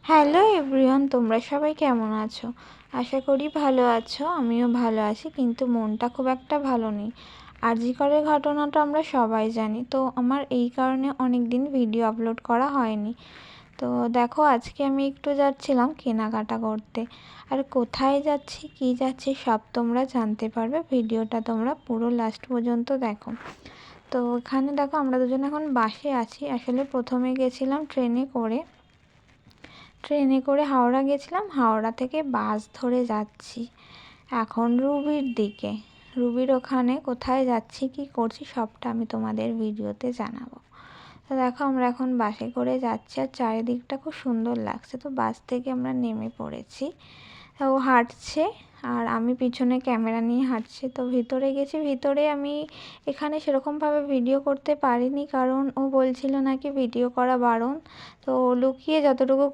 Hello everyone, তোমরা সবাই কেমন আছো? আশা করি ভালো আছো। আমিও ভালো আছি, কিন্তু মনটা খুব একটা ভালো নেই। আরজি করের ঘটনাটা আমরা সবাই জানি, তো আমার এই কারণে অনেক দিন ভিডিও আপলোড করা হয়নি। তো দেখো, আজকে আমি একটু যাচ্ছিলাম কেনাকাটা করতে। আর কোথায় যাচ্ছি, কী যাচ্ছি, সব তোমরা জানতে পারবে। ভিডিওটা তোমরা পুরো লাস্ট পর্যন্ত দেখো। তো এখানে দেখো, আমরা দুজন এখন বাসে আছি। আসলে প্রথমে গেছিলাম ট্রেনে করে হাওড়া গেছিলাম। হাওড়া থেকে বাস ধরে যাচ্ছি এখন রুবির দিকে। রুবির ওখানে কোথায় যাচ্ছি, কি করছি, সবটা আমি তোমাদের ভিডিওতে জানাবো। তো দেখো, আমরা এখন বাসে করে যাচ্ছি আর চারিদিকটা খুব সুন্দর লাগছে। তো বাস থেকে আমরা নেমে পড়েছি। ও হাঁটছে আর আমি পিছনে ক্যামেরা নিয়ে হাঁটছি। তো ভিতরে গেছি। ভিতরে আমি এখানে সেরকমভাবে ভিডিও করতে পারিনি, কারণ ও বলছিল নাকি ভিডিও করা বারণ। তো লুকিয়ে যতটুকু